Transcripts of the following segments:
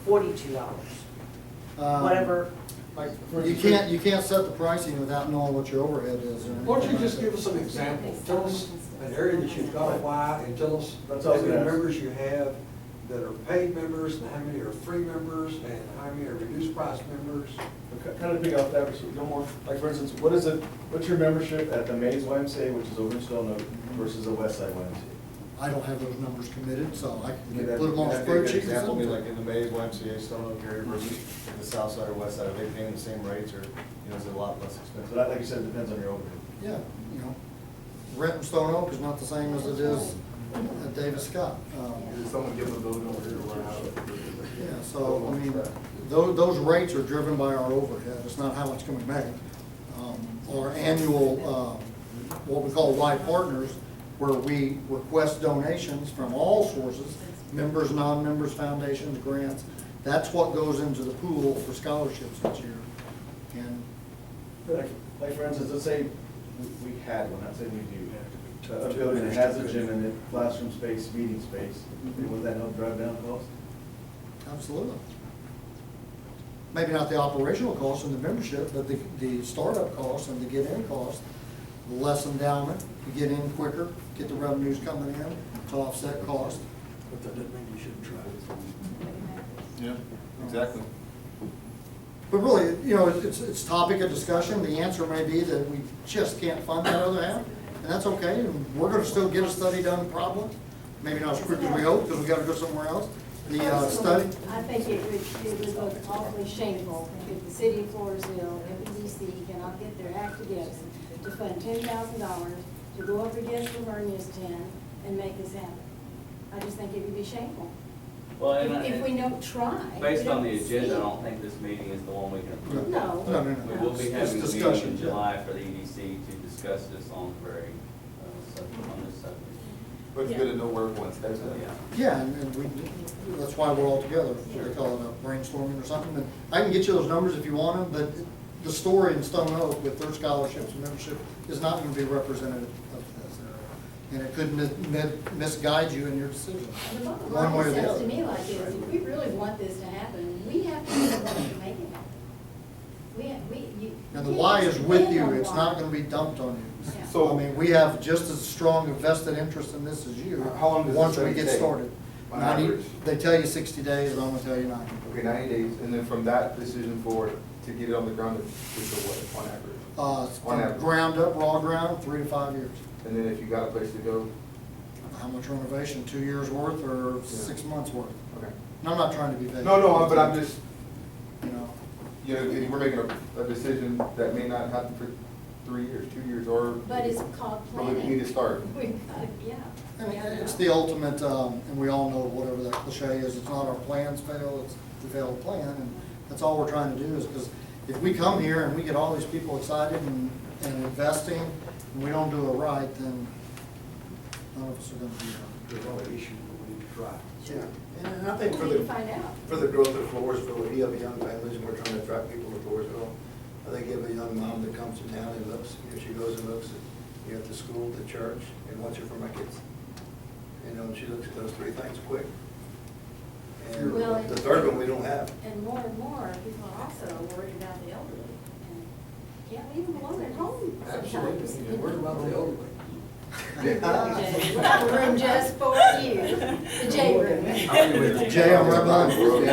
$42. Whatever. You can't set the pricing without knowing what your overhead is. Why don't you just give us some examples? Tell us an area that you've got to apply, and tell us That's how all many it is. members you have that are paid members, and how many are free members, and how many are reduced price members. Kind of pick off that, so no more, like for instance, what's your membership at the Mays YMCA, which is over in Stone Oak, versus the West Side YMCA? I don't have those numbers committed, so I can Give put them on a that- give a good spreadsheet. Example, be like in the Mays YMCA, Stone Oak area versus the South Side or West Side, are they paying the same rates, or, you know, is it a lot less expensive? Like you said, it depends on your overhead. Yeah, you know, rent in Stone Oak is not the same as it is at Davis Scott. Did someone give a building over here or how? Yeah, so, I mean, those rates are driven by our overhead, it's not how much coming back. Our annual, what we call Y Partners, where we request donations from all sources, members, non-members, foundations, grants, that's what goes into the pool for scholarships each year. And Like for instance, let's say we had one, not saying we do, a building that has a gym in it, classroom space, meeting space, would that help drive down costs? absolutely. Maybe not the operational cost and the membership, but the startup cost and the get-in cost, less endowment, you get in quicker, get the revenues coming in to offset cost. But that doesn't mean you shouldn't try it. Yeah, exactly. But really, you know, it's topic of discussion. The answer may be that we just can't fund that other half, and that's okay. And we're gonna still get a study done probably, maybe not as quick as we hope, because we gotta go somewhere else. The study, I think it would look awfully shameful if the city of Floresville, EDC, cannot get their act together to fund $10,000 to go up against Lavernia's 10 and make this happen. I just think it would be shameful. Well, and If we don't try. based we on the don't agenda, I see. don't think this meeting is the one we can approve. No. No. We will be It's having a meeting discussion, in yeah. July for the EDC to discuss this on on this subject. But it's good to know where everyone's head's So, at. yeah. yeah, and that's why we're all together. We call it a brainstorming or something. And I can get you those numbers if you want them, but the story in Stone Oak with their scholarships and membership is not gonna be representative of this. And it could misguide you in your decision, The bottom one way or line the sounds other. to me like this: if we really want this to happen, we have to be the ones to make it happen. And the you why can't is with depend you, on it's why. not gonna be dumped on you. Yeah. So- I mean, we have just as strong a vested interest in this as you. How long does Once this we get take? started. On 90 average? They tell you 60 days, but I'm gonna tell you 90. Okay, 90 days, and then from that decision forward, to get it on the ground, it's a what, on average? On From average. ground up, raw ground, 3 to 5 years. And then if you got a place to go, How much renovation, 2 years worth or Yeah. 6 months worth? okay. And I'm not trying to be vague. No, but I'm just, You know, you know, we're making a decision that may not happen for 3 years, 2 years, or. But it's called But we planning. need to start. We've got, yeah. and it's the ultimate, and we all know whatever that cliche is, it's not our plans fail, it's the failed plan, and that's all we're trying to do is, because if we come here and we get all these people excited and investing, and we don't do it right, then none of us are gonna be here. There's always issues, but we need to try. Yeah, and I think We for need to the, find out. for the growth of Floresville, we have young families and we're trying to attract people to Floresville. I think you have a young mom that comes to town and looks, you know, she goes and looks at the school, the church, and what's it for my kids? You know, and she looks at those 3 things quick. And Well, the third one we don't have. And more, people are also worried about the elderly. And can't leave them alone at home sometimes. Absolutely, we're about the elderly. We got a room just for you, the J room. Jay, I'm right behind you. We'll be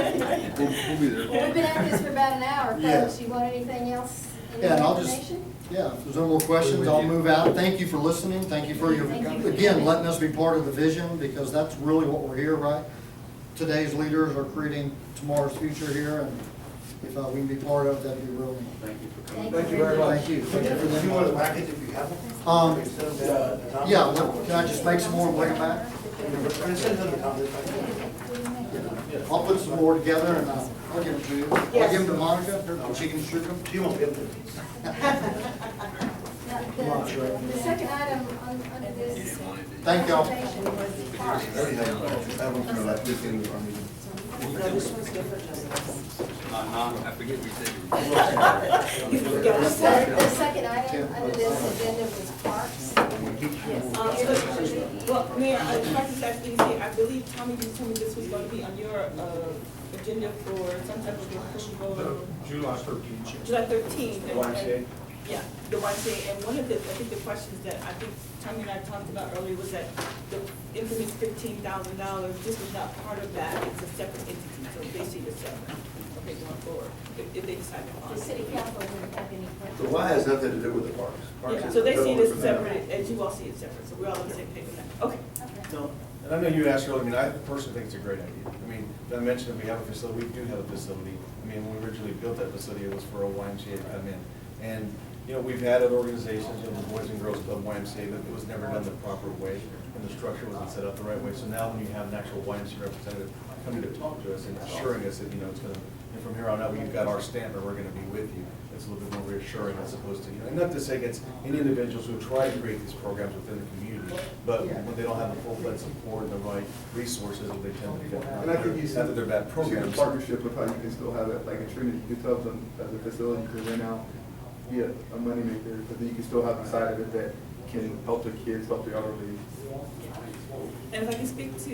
there. Well, we've been at this for about an hour, Yeah. folks. You want anything else? Any Yeah, and I'll just, information? yeah, if there's no more questions, I'll move out. Thank you for listening, thank you for your, Thank you. again, letting us be part of the vision, because that's really what we're here, right? Today's leaders are creating tomorrow's future here, and if we can be part of it, that'd be really. Thank you for coming. Thank you very much. Thank you. Thank you for Do you want a the package if you have them? Instead of Tom? Yeah, look, can I just make some more and bring them back? And send them to Tom. I'll put some more together and I'll give them to you. I'll give them to Monica, and she can shoot them. She won't be able to. Come on, Sheree. The second item under this. Thank y'all. presentation was the parks. Everything, that was for like this in our meeting. No, this one's different, Justice. I forget we said. The second item under this agenda was parks. Well, Mayor, if I could ask EDC, I believe Tommy just told me this was going to be on your agenda for some type of approval. July 13th. July 13th. The YMCA? Yeah, the YMCA, and one of the, I think the questions that I think Tommy and I talked about earlier was that the infamous $15,000, this was not part of that, it's a separate entity, so they see it separate. Okay, going forward, if they decide to The fund city it. council didn't have any. The Y has nothing to do with the parks. Parks Yeah, is so they see totally this from that. separate, as you all see it separate, so we're all on the same page with that. Okay. Okay. No, and I know you asked earlier, I mean, I personally think it's a great idea. I mean, I mentioned that we have a facility, we do have a facility. I mean, when we originally built that facility, it was for a YMCA to come in. And, you know, we've had other organizations, you know, the Boys and Girls Club YMCA, but it was never done the proper way, and the structure wasn't set up the right way. So now when you have an actual YMCA representative coming to talk to us and assuring us that, you know, it's gonna, and from here on out, we've got our stamp and we're gonna be with you, it's a little bit more reassuring as opposed to, you know, and not to say against any individuals who try to create these programs within the community, but when they don't have the full-fledged support and the right resources, they tend to get, And I think you see, not that they're bad you see the programs. partnership of how you can still have it, like in Trinity, you can tell them as a facility, you can rent out, be a moneymaker, but then you can still have the side of it that can help the kids, help the elderly. And if I can speak to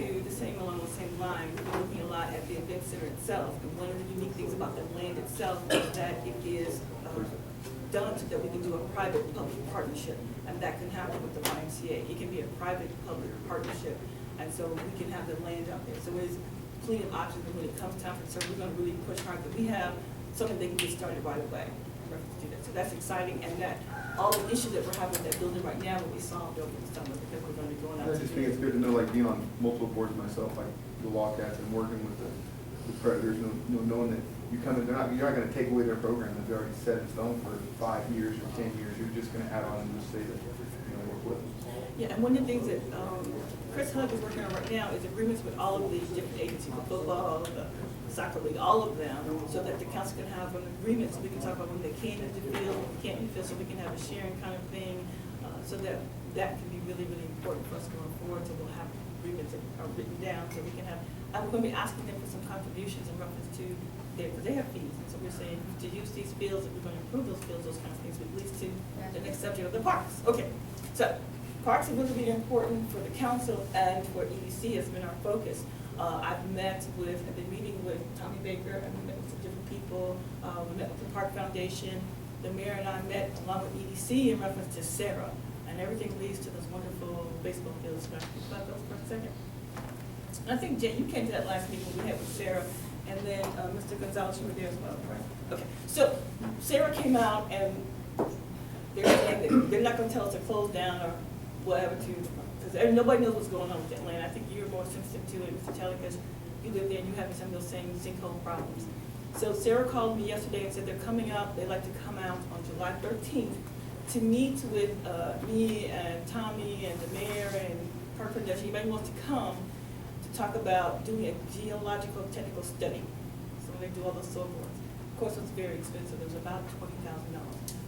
along the same line, we've been looking a lot at the event center itself, and one of the unique things about the land itself is that it is done so that we can do a private-public partnership, and that can happen with the YMCA. It can be a private-public partnership, and so we can have the land out there. So there's plenty of options, and when it comes time for, so we're gonna really push hard, that we have something they can get started right away. To do that. So that's exciting, and that all the issues that we're having with that building right now will be solved over the summer, because we're gonna be going out I to. just think it's good to know, like being on multiple boards myself, like the Wildcats and working with the Predators, you know, knowing that you're not gonna take away their program that's already set in stone for 5 years or 10 years, you're just gonna add on and just say that, you know, work with them. Yeah, and one of the things that Chris Hug is working on right now is agreements with all of these different agencies, the football, the soccer league, all of them, so that the council can have an agreement, so we can talk about when they can use the field, when they can't use the field, so we can have a sharing kind of thing, so that can be really, really important for us going forward, so we'll have agreements that are written down, so we can have, I'm going to be asking them for some contributions in reference to their, because they have fees, and so we're saying to use these fields, if we're going to improve those fields, those kind of things, but at least to the next subject of the parks. Okay, so parks are really, really important for the council and for EDC has been our focus. I've been meeting with Tommy Baker, and we met with some different people. We met with the Park Foundation. The mayor and I met along with EDC in reference to Sarah, and everything leads to those wonderful baseball fields. Can I speak about those for a second? And I think, Jen, you came to that last meeting we had with Sarah, and then Mr. Gonzalez, you were there as well, right? Okay, so Sarah came out, and they're saying that they're not gonna tell us to close down or whatever because nobody knows what's going on with that land. I think you're more sensitive to it, Mr. Taylor, because you live there and you have some of those same sinkhole problems. So Sarah called me yesterday and said they're coming out, they'd like to come out on July 13th to meet with me and Tommy and the mayor and Park Foundation. Anybody wants to come to talk about doing a geological technical study. So when they do all those soil borings. Of course, it's very expensive. It was about $20,000.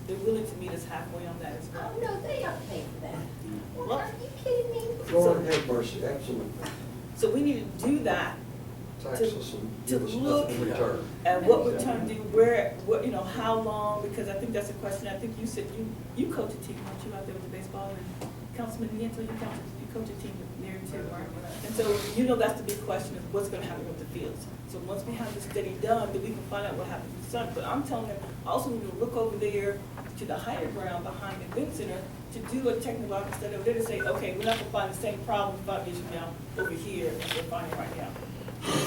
They're willing to meet us halfway on that as well. Oh, no, they don't pay for that. Well, Are you kidding me? Lord have mercy, absolutely. So we need to do that Tax us and to give us look nothing in return. at what we're trying to do, what, you know, how long, because I think that's a question. I think you said you coach a team, weren't you, out there with the baseball, and Councilman Niento, you coach a team there too, right? And so, you know, that's the big question, is what's gonna happen with the fields. So once we have the study done, then we can find out what happens with the sun. But I'm telling them, also we can look over there to the higher ground behind the event center to do a technological study over there to say, okay, we're not gonna find the same problem 5 years from now over here as we're finding right now.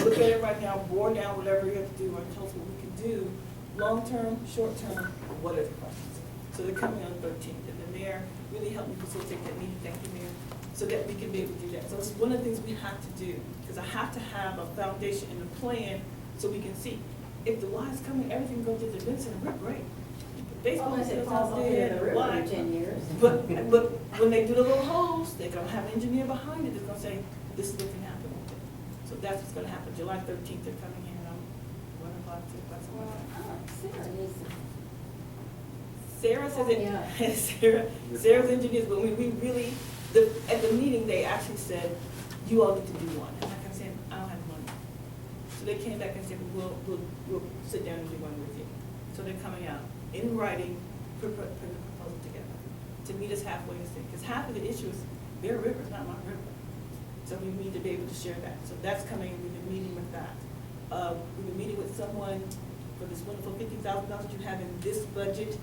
Look at it right now, bore down whatever you have to do, and tell us what we can do, long-term, short-term, what are the questions? So they're coming on the 13th, and the mayor really helped me facilitate that meeting, thank you, Mayor, so that we can be able to do that. So it's one of the things we have to do, because I have to have a foundation and a plan so we can see. If the Y is coming, everything goes to the event center, we're great. Baseball Unless it fields falls out off there, in the the river Y. in 10 years. But when they do the little holes, they're gonna have an engineer behind it that's gonna say, this is what can happen with it. So that's what's gonna happen. July 13th, they're coming in, 1 o'clock, 2 o'clock, something like that. Sarah needs to. Sarah says it, Yeah. Sarah's engineers, but we really, at the meeting, they actually said, you all need to do one. And like I said, I don't have money. So they came back and said, we'll sit down and do one with you. So they're coming out in writing, put a proposal together to meet us halfway and see, because half of the issue is their river, it's not my river. So we need to be able to share that. So that's coming, we've been meeting with that. We've been meeting with someone for this wonderful $50,000 that you have in this budget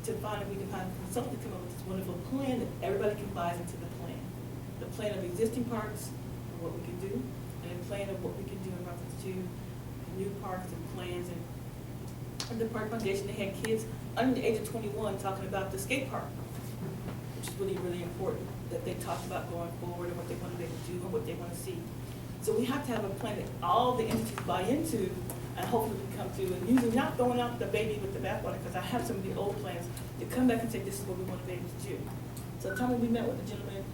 to find if we can find a consultant to come up with this wonderful plan that everybody can buy into the plan. The plan of existing parks, and what we can do, and a plan of what we can do in reference to new parks and plans. And the Park Foundation, they had kids under the age of 21 talking about the skate park, which is really, really important, that they talked about going forward and what they want to be able to do and what they want to see. So we have to have a plan that all the entities buy into, and hopefully we come to, and usually not throwing out the baby with the bathwater, because I have some of the old plans to come back and say, this is what we want to be able to do. So Tommy, we met with a gentleman,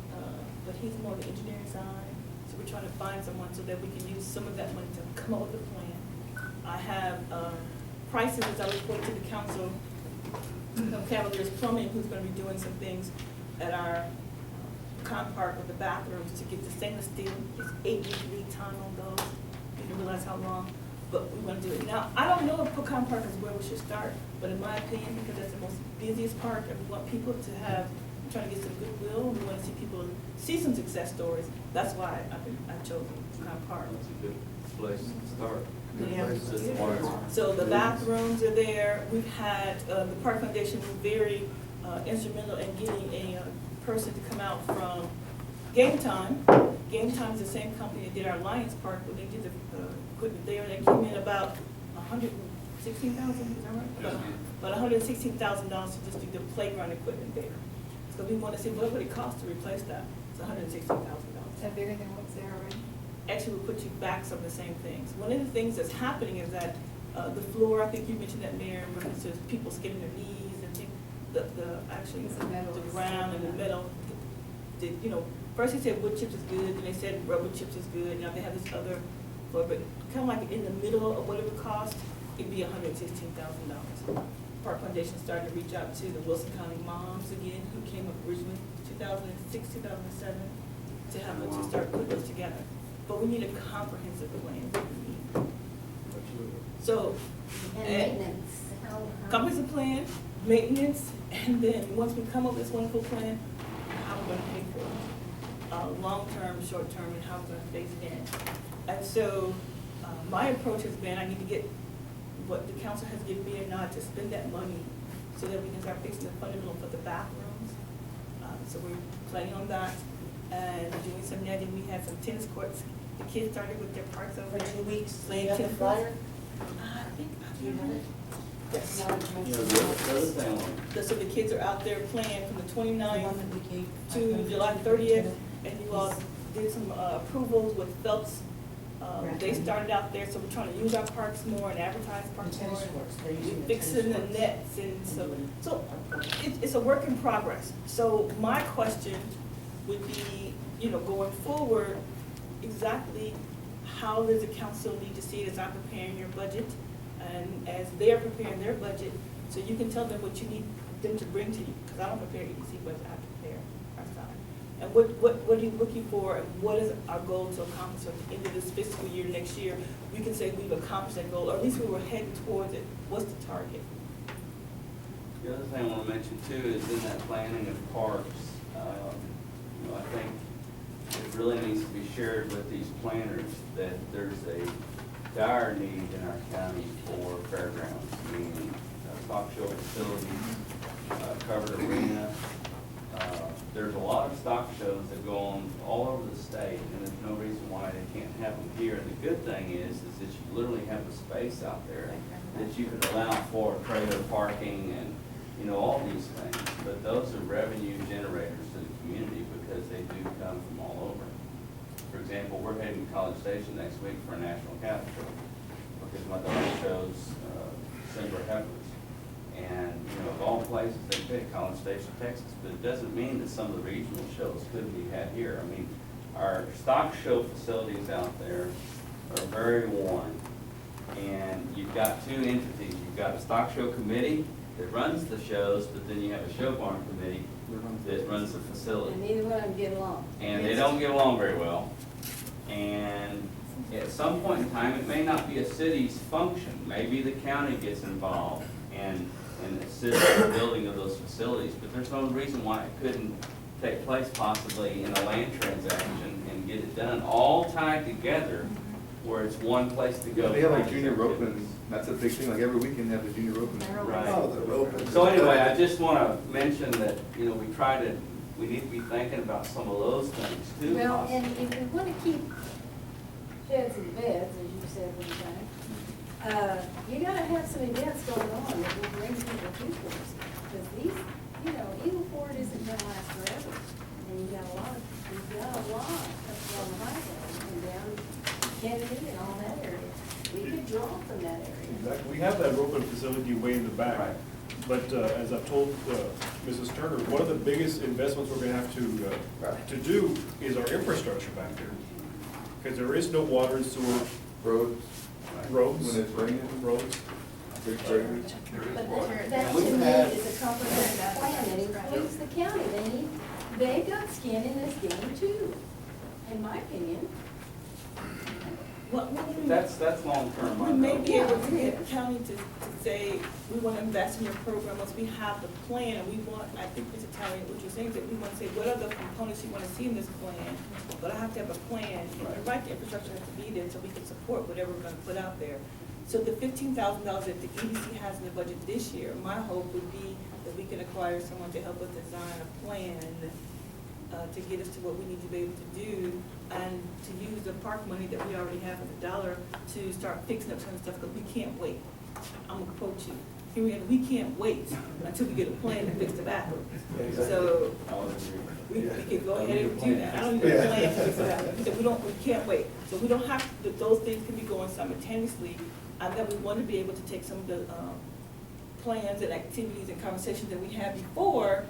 but he's more on the engineering side, so we're trying to find someone so that we can use some of that money to come up with a plan. I have prices, as I reported to the council, Cavaliers Plumbing, who's going to be doing some things at our Con Park with the bathrooms to get the stainless steel. It's 8-week lead time on those. You didn't realize how long, but we want to do it. Now, I don't know if Pecan Park is where we should start, but in my opinion, because that's the most busiest park, and we want people to have, we're trying to get some goodwill, and we want to see people see some success stories. That's why I chose Pecan Park. That's a good place to start. Yeah. It's just water. So the bathrooms are there. We've had, the Park Foundation was very instrumental in getting a person to come out from Game Time. Game Time is the same company that did our Lions Park, when they did the equipment there. They came in about $116,000, is that right? About $116,000 to just do the playground equipment there. So we want to see what would it cost to replace that. It's $116,000. Is that bigger than what's there already? Actually will put you back some of the same things. One of the things that's happening is that the floor, I think you mentioned that, Mayor, in reference to people skidding their knees and things, actually It's the metal. the ground and the metal. You know, first they said wood chips is good, then they said rubber chips is good. Now they have this other floor, but kind of like in the middle of what it would cost, it'd be $116,000. Park Foundation started to reach out to the Wilson County moms again, who came up originally 2006, 2007, to have them to start putting this together. But we need a comprehensive plan. So, And maintenance, how? comprehensive plan, maintenance, and then once we come up with this wonderful plan, how we're gonna pay for it. Long-term, short-term, and how we're gonna phase it in. And so, my approach has been, I need to get what the council has given me a nod to spend that money so that we can start fixing the fundamental for the bathrooms. So we're planning on that and doing some netting. We had some tennis courts. The kids started with their parks over For there. 2 weeks, Playing you got the tennis. flyer? I think, You have it? yes. No, it's meant You to know, be- the other thing, So the kids are out there playing from the The one 29th that we gave. to July 30th, and you all did some approvals with Phelps. They started out there, so we're trying to use our parks more and advertise The parks more. tennis courts, they're using the Fixing the tennis courts. nets, and so it's a work in progress. So my question would be, you know, going forward, exactly how does the council need to see it as I'm preparing your budget and as they're preparing their budget, so you can tell them what you need them to bring to you, because I don't prepare EDC budget, I prepare our side. And what are you looking for, and what is our goal to accomplish at the end of this fiscal year next year? We can say we've accomplished that goal, or at least we were heading towards it. What's the target? the other thing I want to mention too is in that planning of parks, you know, I think it really needs to be shared with these planners that there's a dire need in our county for fairgrounds, meaning stock show facilities, covered arena. There's a lot of stock shows that go on all over the state, and there's no reason why they can't have them here. And the good thing is that you literally have the space out there that you can allow for trailer parking and, you know, all these things. But those are revenue generators to the community because they do come from all over. For example, we're heading to College Station next week for a national cattle show because my daughter shows December heifers. And, you know, of all places, they pick College Station, Texas, but it doesn't mean that some of the regional shows couldn't be had here. I mean, our stock show facilities out there are very worn. And you've got two entities. You've got a stock show committee that runs the shows, but then you have a show barn committee that runs the facility. And neither one of them get along. And they don't get along very well. And at some point in time, it may not be a city's function. Maybe the county gets involved and assists in the building of those facilities, but there's no reason why it couldn't take place possibly in a land transaction and get it done, all tied together, where it's one place to go. They have like junior roping, that's a big thing, like every weekend they have the junior roping. Right. Oh, the roping. So anyway, I just want to mention that, you know, we need to be thinking about some of those things too. Well, and if we want to keep sheds and beds, as you said one time, you gotta have some events going on that will bring people to Floresville. Because these, you know, Eagle Ford isn't gonna last forever. And you've got a lot up on the highway and down Kennedy and all that area. We could draw from that area. Exactly. We have that roping facility way in the back. Right. But as I've told Mrs. Turner, one of the biggest investments we're gonna have to do is our infrastructure back there. Because there is no water and sewer, roads. When it's raining. Roads. Big breakers. But that to me is a comprehensive plan that includes the county. They've got skin in this game too, in my opinion. That's long-term. We may be able to get the county to say, we want to invest in your program, once we have the plan, and we want, I think, Mr. Talley, what you're saying is that we want to say, what are the components you want to see in this plan? But I have to have a plan, and you're right, the infrastructure has to be there so we can support whatever we're going to put out there. So the $15,000 that the EDC has in the budget this year, my hope would be that we can acquire someone to help us design a plan to get us to what we need to be able to do, and to use the park money that we already have in the dollar to start fixing up some of the stuff, because we can't wait. I'm gonna quote you. Here we are, we can't wait until we get a plan to fix the bathroom. So, we can go ahead and do that. I don't need a plan to fix the bathroom. We can't wait. So we don't have, those things can be going simultaneously. That we want to be able to take some of the plans and activities and conversations that we had before,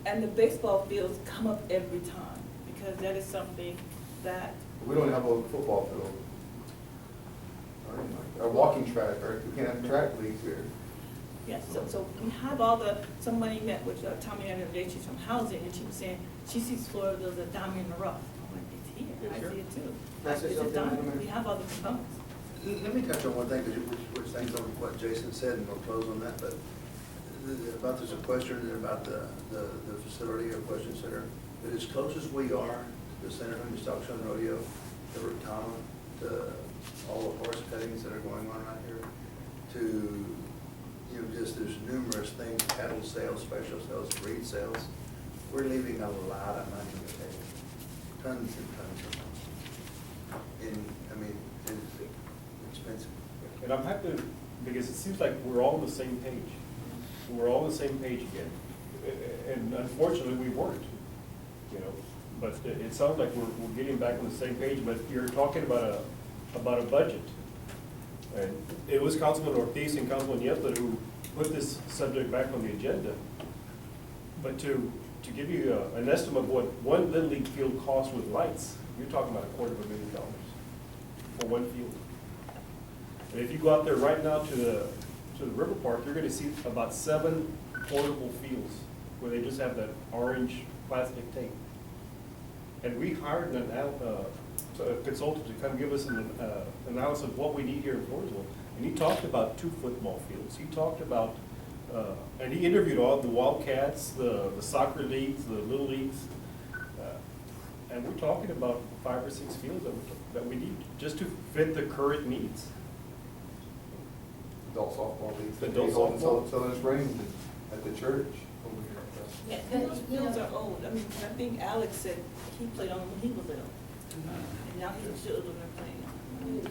and the baseball fields come up every time, because that is something that. We don't have a football field. A walking track, or we can't have track leagues here. Yes, so we have all somebody met with Tommy the other day, she's from housing, and she was saying, she sees Floresville as a diamond in the rough. I'm like, it's here, I see it too. Can I say It's a something, diamond, Madam Mayor? we have all the components. Let me touch on one thing, which things on what Jason said, and we'll close on that, but about there's a question about the facility, a question center. But as close as we are to the Center of the Stock Show and Rodeo, to Rotama, to all the horse cuttings that are going on right here, to, you know, just there's numerous things, cattle sales, special sales, breed sales. We're leaving a lot of money on the table, tons and tons of money. And, I mean, it's expensive. And I'm happy because it seems like we're all on the same page. We're all on the same page again. And unfortunately, we weren't, you know. But it sounds like we're getting back on the same page, but you're talking about a budget. And it was Councilman Ortiz and Councilman Yepler who put this subject back on the agenda. But to give you an estimate of what one Little League field costs with lights, you're talking about $250,000 for one field. And if you go out there right now to the river park, you're gonna see about 7 portable fields where they just have that orange plastic tape. And we hired a consultant to come give us an analysis of what we need here in Floresville. And he talked about 2 football fields. He talked about, and he interviewed all the Wildcats, the soccer leagues, the little leagues. And we're talking about 5 or 6 fields that we need just to fit the current needs. Adult softball leagues. The adult softball. Southern Springs at the church over here. Yeah, and those fields are old. I mean, I think Alex said he played on them when he was little. And now he's still living and playing. It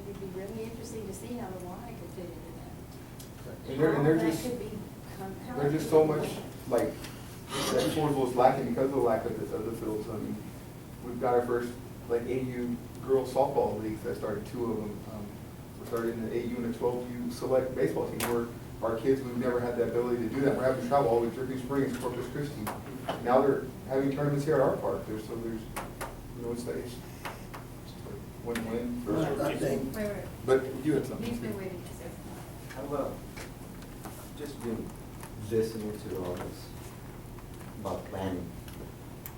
would be really interesting to see how the Y could fit into that. And they're How just, that could be there's just so much, like, that Floresville is lacking because of the lack of the fields. I mean, we've got our first, like, AU girls softball leagues that started, 2 of them. We're starting an 8U and a 12U select baseball team where our kids, we've never had the ability to do that. We're having to travel all the way to Dripping Springs, Corpus Christi. Now they're having tournaments here at our park. There's, you know, it's just like win-win. I think, But you had something. He's been waiting to say. How about just been listening to all this about planning?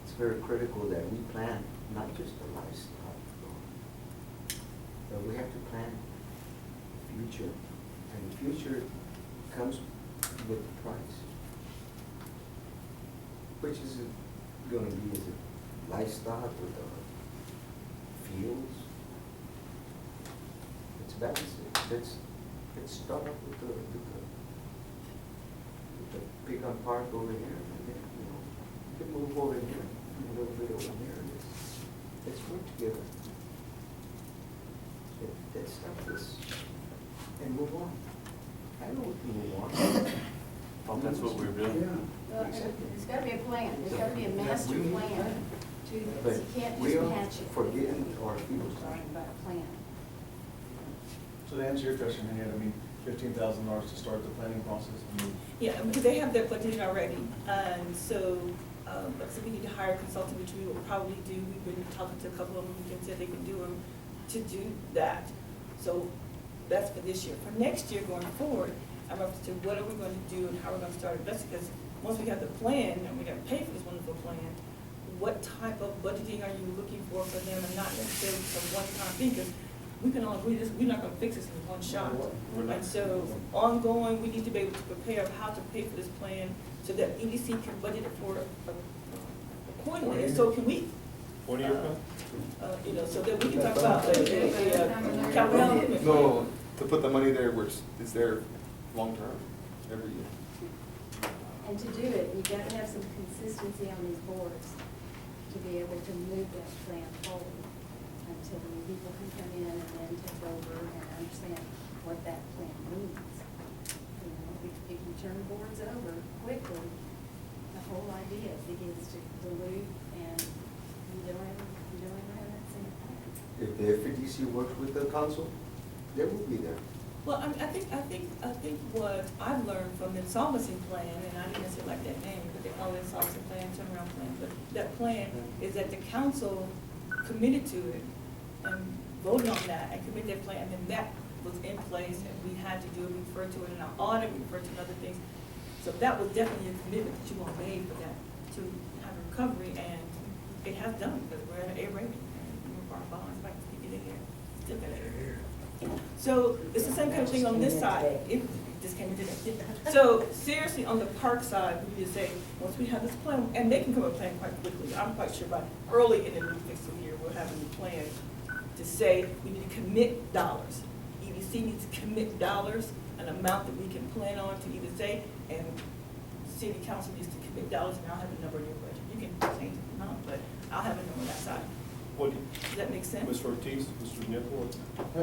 It's very critical that we plan not just the lifestyle, but we have to plan future, and the future comes with the price. Which is it gonna be, is it livestock with the fields? It's balanced. Let's start up with the pickup park over here, and then, you know, we can move over here, a little bit over here. Let's work together. Let's start this and move on. I know we can move on. That's what we're doing. Well, it's gotta be a plan, there's gotta be a master We- plan to, But you can't we just are patch it. forgetting our fields. Talking about a plan. So to answer your question, Henrietta, I mean, $15,000 to start the planning process, I mean, Yeah, because they have that budgeted already, and so, like I said, we need to hire a consultant, which we will probably do. We've been talking to a couple of them, and said they can do them, to do that. So that's for this year. For next year going forward, I'm up to what are we going to do and how we're going to start investing, because once we have the plan, and we got to pay for this wonderful plan, what type of budgeting are you looking for them, and not necessarily some one-time thing, because we can all agree this, we're not gonna fix this in one shot. We're not. And so, ongoing, we need to be able to prepare how to pay for this plan, so that EDC can budget it for accordingly, and so can we. 20-year plan? You know, so that we can talk about the capital improvement. No, to put the money there where it's there long-term, every year. And to do it, you gotta have some consistency on these boards to be able to move that plan forward until new people can come in and then take over and understand what that plan means. You know, if you turn boards over quickly, the whole idea begins to dilute and you don't ever have that same plan. If the FEDC works with the council, they will be there. Well, I think what I've learned from the insolvency plan, and I didn't necessarily like that name, but they call it insolvency plan, turnaround plan, but that plan is that the council committed to it and voted on that and committed that plan, and that was in place, and we had to do it, we referred to it in our audit, we referred to other things. So that was definitely a commitment that you all made for that, to have a recovery, and it has done, because we're at an A rating, and our bonds, if I can stick it in here, still got it. So it's the same kind of thing on this side. It just came in today. So seriously, on the park side, we just say, once we have this plan, and they can come up with a plan quite quickly. I'm quite sure by early in the new fiscal year, we'll have a new plan to say, we need to commit dollars. EDC needs to commit dollars, an amount that we can plan on to either say, and city council needs to commit dollars, and I'll have a number in your budget. You can change the amount, but I'll have a number on that side. Does that make sense? Mr. Ortiz, Mr. Nicol?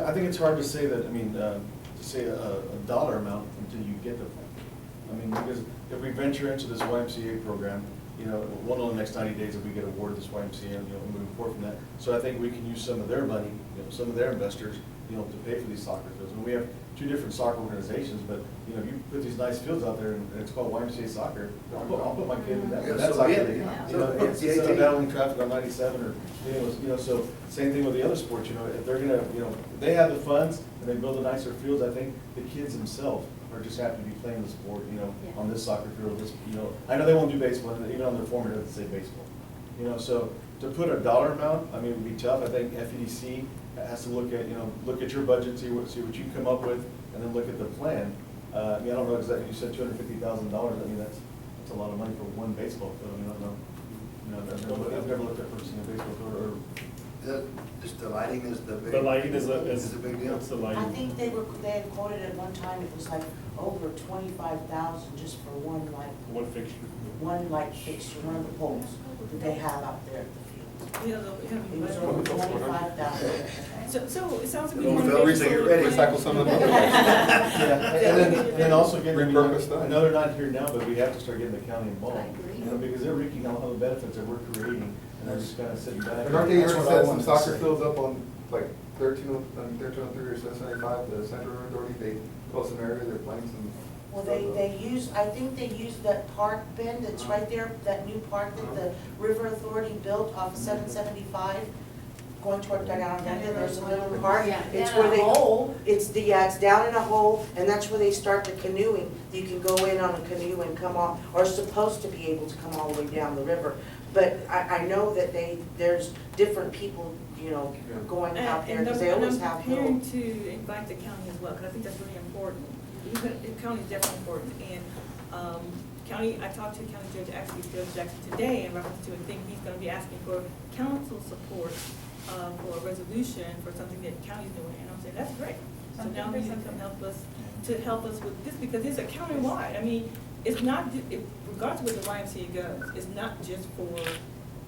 I think it's hard to say that, I mean, to say a dollar amount until you get the plan. I mean, because if we venture into this YMCA program, you know, we'll know in the next 90 days if we get awarded this YMCA, you know, moving forward from that. So I think we can use some of their money, you know, some of their investors, you know, to pay for these soccer fields. And we have two different soccer organizations, but, you know, you put these nice fields out there and it's called YMCA soccer, I'll put my kid in that. Yeah, That's so soccer. be it. You know, it's battling traffic on 97 or, you know, so same thing with the other sports, you know, if they're gonna, you know, they have the funds and they build a nicer fields, I think the kids themselves are just happy to be playing the sport, you know, Yeah. on this soccer field, this, you know, I know they won't do baseball, and even on their form it doesn't say baseball. You know, so to put a dollar amount, I mean, it would be tough. I think FEDC has to look at, you know, look at your budget, see what you come up with, and then look at the plan. I mean, I don't know exactly, you said $250,000, I mean, that's a lot of money for one baseball field, I mean, I don't know. You know, I've never looked at purchasing a baseball field or. Just the lighting is the big. The lighting is a big deal. What's the I lighting? think they had quoted at one time, it was like over 25,000 just for one light fixture, one of the poles that they have out there at the field. It was over 25,000. So it sounds like we Don't want to. feel reason you're ready, cycle some of them. Yeah, and then also again, I mean, Repurpose that. I know they're not here now, but we have to start getting the county involved. I agree. You know, because they're reaping all the benefits that we're creating, and they're just kind of sitting back. And aren't they That's already what I set some wanted to soccer say. fields up on like 1303 or 775, the Central River Authority, they close some area, they're playing some. Well, I think they use that park, Ben, that's right there, that new park that the River Authority built off of 775, going toward down there, there's a little park. Yeah, It's down where a they, hole. it's down in a hole, and that's where they start the canoeing. You can go in on a canoe and come off, or supposed to be able to come all the way down the river. But I know that there's different people, you know, going out there, because they always have And I'm little. preparing to invite the county as well, because I think that's really important. The county is definitely important, and, county, I talked to County Judge, actually Judge Jackson today in reference to a thing, he's gonna be asking for council support, for a resolution for something that the county's doing, and I'm saying, that's great. So now he's gonna come help us with this, because it's a countywide, I mean, it's not, regardless of where the YMCA goes, it's not just for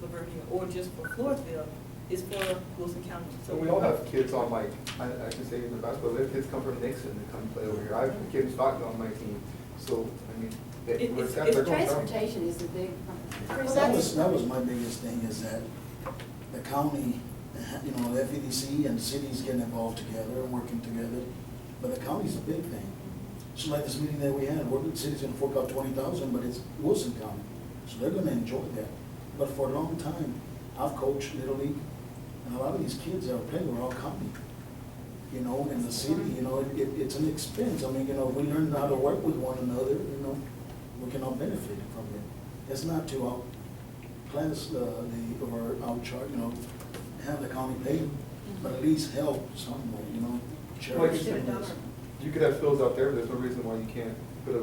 Lavernia or just for Floresville, it's for Wilson County. So we all have kids on, like, I can say in the basketball, we have kids come from Nixon and come play over here. I have a kid in Stockton on my team, so, I mean, It's Transportation is the big. Well, That was my biggest thing, is that the county, you know, the FEDC and the cities getting involved together and working together, but the county's a big thing. So like this meeting that we had, where the city's gonna fork out 20,000, but it's Wilson County, so they're gonna enjoy that. But for a long time, I've coached Little League, and a lot of these kids that are playing were all county. You know, in the city, you know, it's an expense. I mean, you know, we learn how to work with one another, you know, we can all benefit from it. It's not to outclass or outcharge, you know, have the county pay, but at least help somewhere, you know. Like, charities and this. you could have fields out there, there's no reason why you can't put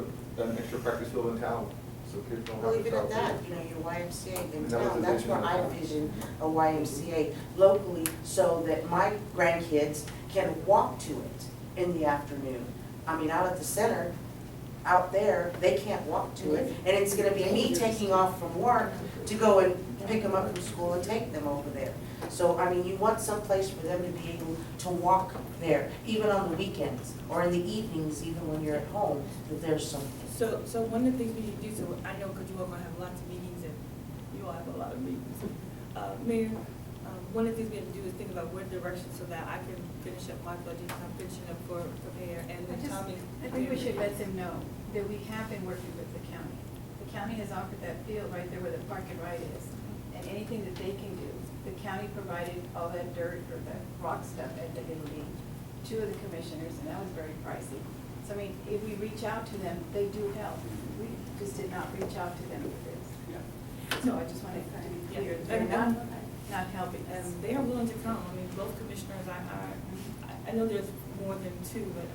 an extra practice field in town, so kids don't Well, have to even at travel. that, you know, your YMCA in And that was town, the that's vision where of the I town. envision a YMCA locally, so that my grandkids can walk to it in the afternoon. I mean, out at the center, out there, they can't walk to it, and it's gonna be me taking off from work to go and pick them up from school and take them over there. So, I mean, you want some place for them to be able to walk there, even on the weekends, or in the evenings, even when you're at home, that there's something. So one of the things we need to do, so I know, because you all gonna have lots of meetings, and you all have a lot of meetings. Mayor, one of the things we have to do is think about what direction, so that I can finish up my budget, I'm finishing up for Mayor, and then Tommy. I think we should let them know that we have been working with the county. The county has offered that field right there where the park and ride is, and anything that they can do. The county provided all that dirt or the rock stuff at the Little League to the commissioners, and that was very pricey. So, I mean, if we reach out to them, they do help. We just did not reach out to them with this. So I just wanted to be clear, they're not helping us. They are willing to come, I mean, both commissioners, I know there's more than two, but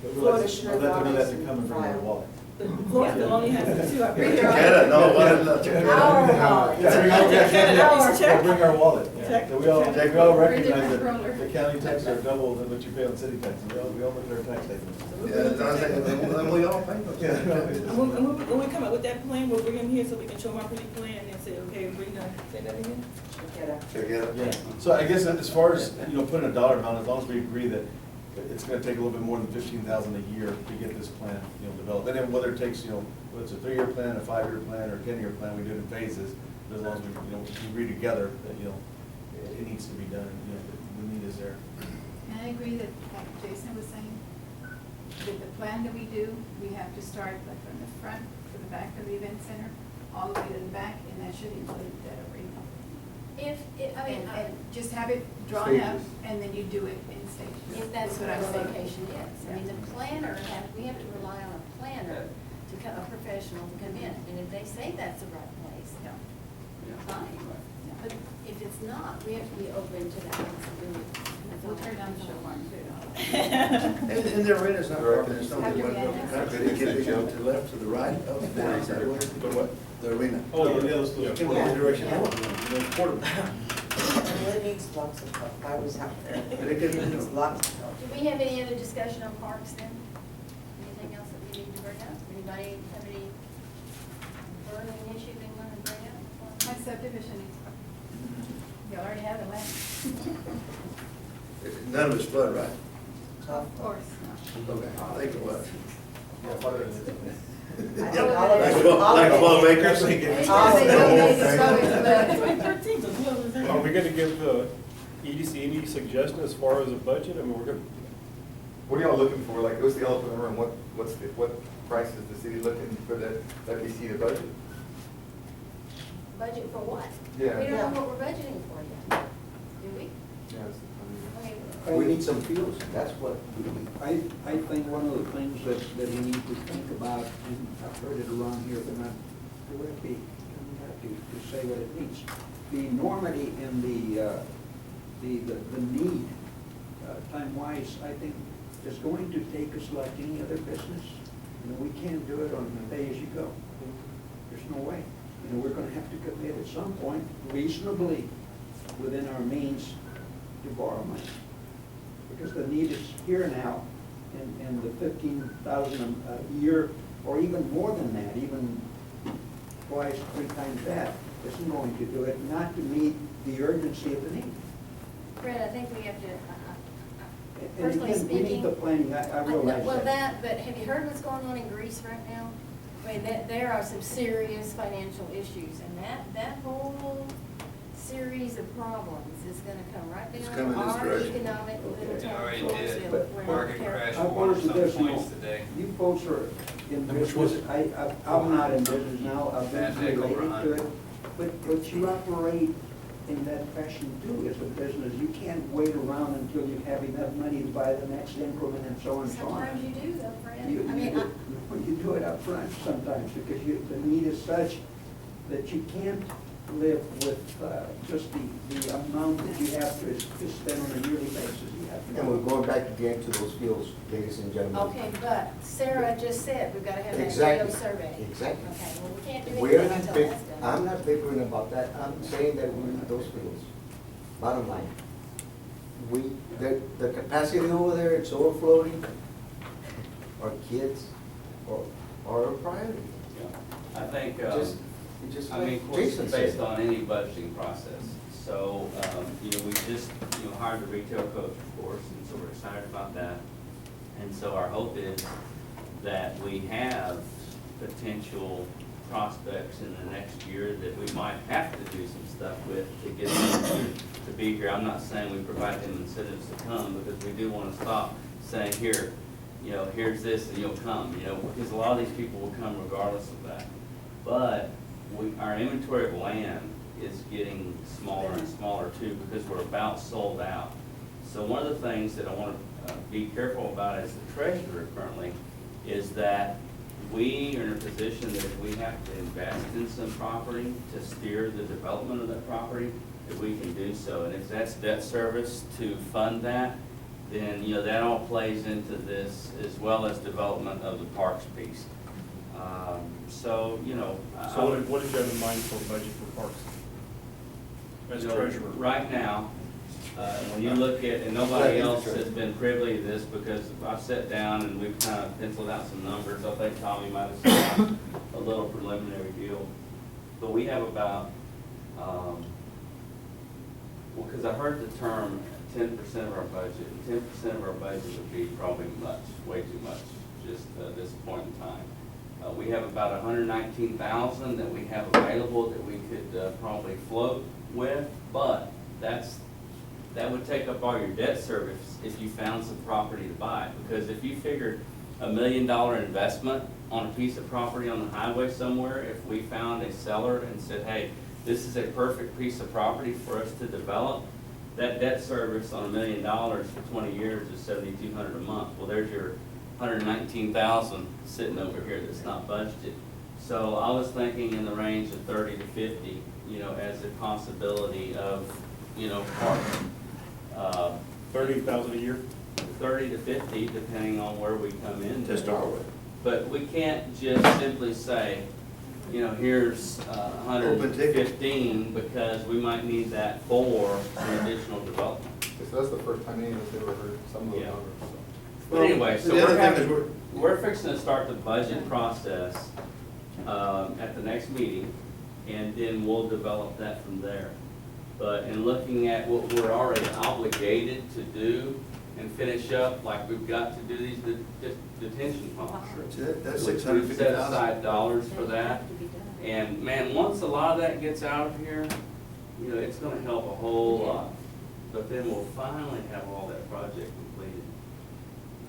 But we'll let them know that to come and bring their wallet. Floresville only has two, I believe. Canada, no, Our wallet. Yeah, bring our wallet. Check. So we all Bring recognize the that controller. the county taxes are double than what you pay on city taxes. We all look at our tax statements. And we all pay those. Yeah. And when we come up with that plan, we'll bring them here so we can show them our pretty plan and say, okay, we're done. Say that again? Check it out. Yeah, so I guess as far as, you know, putting a dollar amount, as long as we agree that it's gonna take a little bit more than 15,000 a year to get this plan, you know, developed. And then whether it takes, you know, whether it's a 3-year plan, a 5-year plan, or a 10-year plan, we do it in phases. But as long as we, you know, we agree together that, you know, it needs to be done, you know, the need is there. And I agree that, like Jason was saying, that the plan that we do, we have to start like from the front to the back of the event center, all the way to the back, and that should include that arena. And just have it drawn up, Stages. and then you do it in stages. If that's what I'm our saying. location is. I mean, the planner, we have to rely on a planner to come, a professional to come in. And if they say that's the right place, fine. But if it's not, we have to be open to that possibility. We'll turn down the show barn, put it all. And the arena's not broken, it's not After one we built annex. concrete, it can be built to the left, to the right, up and down, is that what? The arena. Oh, yeah, those Yeah. direction. Yeah. Those portable. And it needs lots of help, I was out there. But it can- It needs lots of help. Do we have any other discussion on parks then? Anything else that we need to bring up? Anybody have any burning issue they want to bring up? My subdivision, you already have the land. None of it's flood, right? Of course not. Okay, I think it was. Yeah, farther than this. I think all of Like it- twelve- all like of it- 12 acres? All of it. Are we gonna give the EDC any suggestion as far as a budget? I mean, we're gonna, What are y'all looking for? Like, what's the elephant in the room? What price is the city looking for that FEC to budget? Budget for what? Yeah. We don't know what we're budgeting for yet, do we? Yes. Okay. We need some fuels, that's what, I think one of the things that we need to think about, and I've heard it around here, but not directly, to say what it needs. The enormity and the need, time-wise, I think, is going to take us like any other business. You know, we can't do it on pay-as-you-go. There's no way. You know, we're gonna have to commit at some point reasonably within our means to borrow money. Because the need is here now, and the 15,000 a year, or even more than that, even twice, 3 times that, isn't going to do it, not to meet the urgency of the need. Fred, I think we have to, And personally again, we need speaking. the planning, I realize Well, that. but have you heard what's going on in Greece right now? I mean, there are some serious financial issues, and that whole series of problems is gonna come right It's down coming this our direction. economic little Okay. town. Already of did. Floresville, But where market we're crash I'll one or pose some this, you points know, today. you folks are in How much was business, it? I'm not in business now, I've been Bad day, over related to 100. it, but you operate in that fashion too as a business. You can't wait around until you have enough money to buy the next increment and so on and so on. Sometimes you do though, Fred. You, I you mean, do, you do it up front sometimes because the need is such that you can't live with just the amount that you have to spend on a yearly basis. You have to. And we're going back again to those fields, ladies and gentlemen. Okay, but Sarah just said we've gotta have that Exactly. geo survey. Exactly. Okay, well, we can't do We're anything not until that's done. I'm not bickering about that, I'm saying that we need those fields. Bottom line. The capacity over there, it's overflowing. Our kids are a priority. Yeah. I think, Just I mean, like of course, Jason it's based said. on any budgeting process. So, we just, hired a retail coach, of course, and so we're excited about that. And so our hope is that we have potential prospects in the next year that we might have to do some stuff with to get them to be here. I'm not saying we provide them incentives to come, because we do want to stop saying, here, here's this and you'll come, because a lot of these people will come regardless of that. But our inventory of land is getting smaller and smaller too, because we're about sold out. So one of the things that I want to be careful about as the treasurer currently is that we are in a position that if we have to invest in some property to steer the development of that property, that we can do so. And if that's debt service to fund that, then, that all plays into this, as well as development of the parks piece. So, So what did you have in mind for a budget for parks? As treasurer? Right now, when you look at, and nobody else has been privy to this, because I've sat down and we've kind of penciled out some numbers. I think Tommy might have seen a little preliminary deal. But we have about, because I heard the term 10% of our budget, and 10% of our budget would be probably way too much, just at this point in time. We have about 119,000 that we have available that we could probably float with, but that would take up all your debt service if you found some property to buy. Because if you figured $1 million investment on a piece of property on the highway somewhere, if we found a seller and said, hey, this is a perfect piece of property for us to develop, that debt service on $1 million for 20 years is $7,200 a month. Well, there's your 119,000 sitting over here that's not budgeted. So I was thinking in the range of 30 to 50, as a possibility of, park. 30,000 a year? 30 to 50, depending on where we come in. To start with. But we can't just simply say, here's 115, because we might need that for an additional development. So that's the first time any of us ever heard some of those Yeah. numbers, so. But anyway, so The other thing is we're fixing to start the budget process at the next meeting, and then we'll develop that from there. But in looking at what we're already obligated to do and finish up, like we've got to do these detention ponds. That's We've $650,000. set aside dollars for They that. have to be done. And man, once a lot of that gets out of here, it's gonna help a whole lot. But then we'll finally have all that project completed.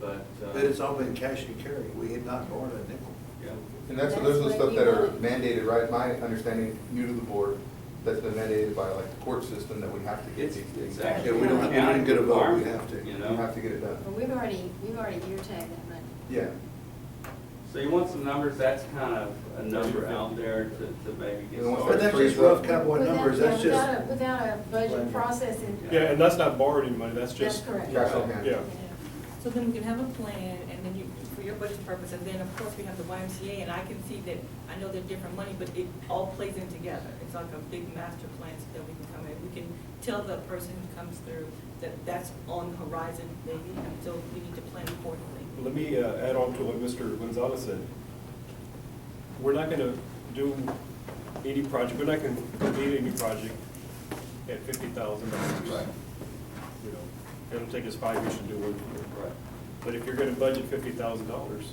But But it's all been cash and carry, we had not borrowed a nickel. yeah. And those are the That's stuff what that you are want. mandated, right, my understanding, new to the board, that's been mandated by like the court system that we have to get It's these. exactly. Yeah, we don't get a vote, we have to. You You know? have to get it done. Well, we've already ear tagged that money. Yeah. So you want some numbers, that's kind of a number out there to maybe get And once But started. that's just rough cowboy numbers, that's just. Without a budget process in. Yeah, and that's not borrowing money, that's That's just, correct. Cash on hand. yeah. So then we can have a plan, and then you, for your budget purpose, and then of course we have the YMCA, and I can see that, I know they're different money, but it all plays in together. It's like a big master plan so that we can come in, we can tell the person who comes through that that's on the horizon maybe, and so we need to plan accordingly. Let me add on to what Mr. Gonzalez said. We're not gonna do any project, we're not gonna complete any project at $50,000. Right. You know, it'll take us 5 years to do one. Right. But if you're gonna budget $50,000,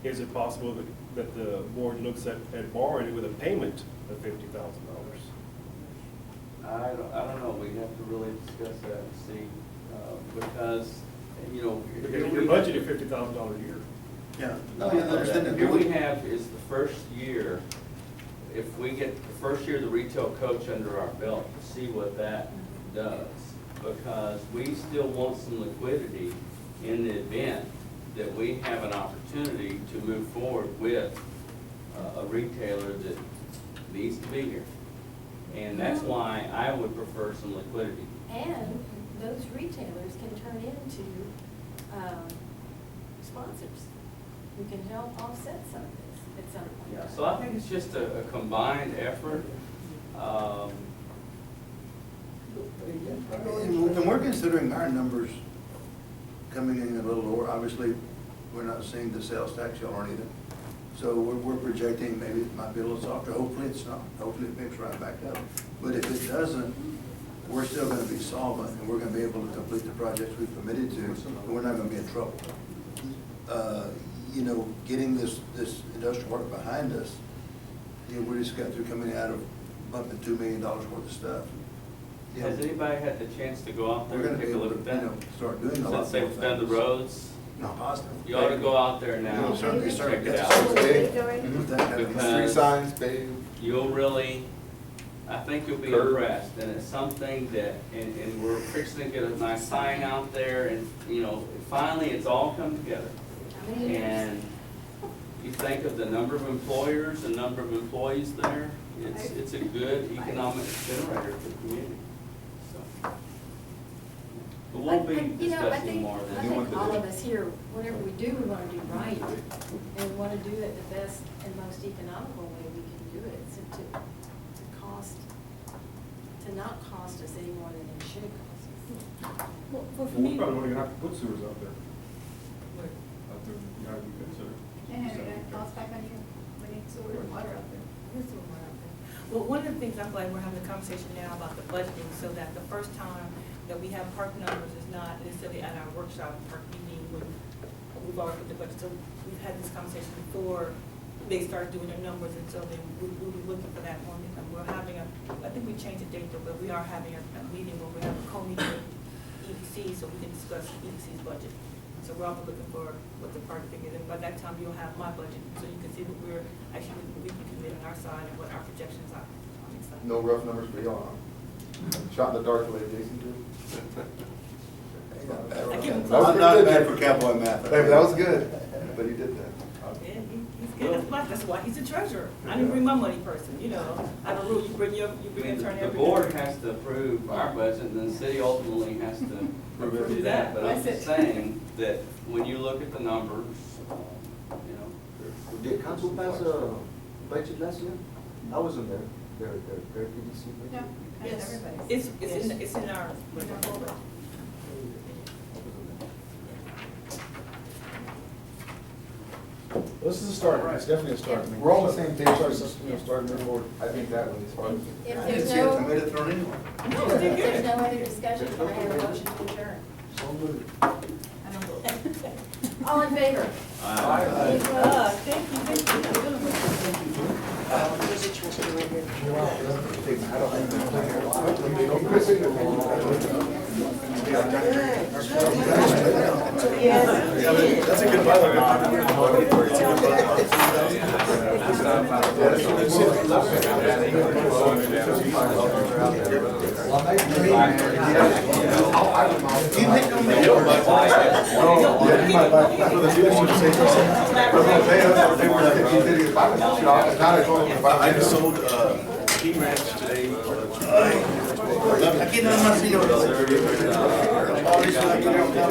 is it possible that the board looks at borrowing it with a payment of $50,000? I don't know, we have to really discuss that and see, because, you know. Because you're budgeting $50,000 a year. Yeah, no, I understand that. Here we have is the first year, if we get the first year of the retail coach under our belt, to see what that does. Because we still want some liquidity in the event that we have an opportunity to move forward with a retailer that needs to be here. And that's why I would prefer some liquidity. And those retailers can turn into sponsors who can help offset some of this at some point. Yeah, so I think it's just a combined effort. And we're considering our numbers coming in a little lower. Obviously, we're not seeing the sales tax y'all aren't either. So we're projecting maybe it might be a little softer. Hopefully it's not. Hopefully it picks right back up. But if it doesn't, we're still gonna be solvent and we're gonna be able to complete the projects we've committed to, and we're not gonna be in trouble. You know, getting this industrial work behind us, you know, we just got through coming out of bumping $2 million worth of stuff. You know, Has anybody had the chance to go out there We're and gonna be take a able look to, at you that? know, start doing a lot Since more they've done the things. roads, No, positive. you ought to go out there now. We'll certainly and start check it getting out. some Big. with that kind of Because- Street signs, paved. You'll really, I think you'll be Curb. impressed, and it's something that, and we're fixing to get a nice sign out there, and, you know, finally, it's all come together. How many years? And you think of the number of employers, the number of employees there, it's a good economic generator for the community, so. But we'll be You know, I discussing think, more of I this. think all of us here, whatever we do, we want to do right, and we want to do it the best and most economical way we can do it, so to not cost us any more than it should cost us. Well, for We me, probably don't even have to put sewers out there. Out there, you know, you consider. And it falls back on you, we need sewer and water out there. well, one of the things I'm glad we're having a conversation now about the budgeting, so that the first time that we have park numbers is not necessarily at our workshop park meeting when we've already put the budget. So we've had this conversation before they start doing their numbers, and so then we'll be looking for that one. And we're having I think we changed the date, but we are having a meeting where we have a co-meeting with EDC, so we can discuss EDC's budget. So we're also looking for what the park thing is, and by that time you'll have my budget, so you can see what we're actually, we can commit on our side and what our projections are. I'm excited. No rough numbers for y'all, huh? Shot in the dark the way Jason did. I give him That was I'm not pretty bad good. for cowboy math. Hey, but that was good, but you did that. Yeah, he's good. That's why he's the treasurer. I didn't bring my money person, you know. I have a rule, you bring I an mean, attorney the every board year. has to approve our budget, and then the city ultimately has to approve that. But I'm That's it. just saying that when you look at the numbers, you know, there's. Did council pass a budget last year? I wasn't there. Their PDC budget? No, Yes, everybody's. it's in our folder. This is a start, it's definitely a start. We're all on the same page. Start moving forward. I think that one is fun. If I didn't there's see a no, tomato thrown anywhere. if there's no other discussion, can I have a motion to adjourn? So moved. All in favor? Any opposed? Thank you. That's a good Well, You think I'm making it? Yeah, you might buy, for the dealership, say, I was gonna pay us, they were, if you did it, now they're going to buy. I just sold, King Ranch today. I get on my field. All this, I get on my-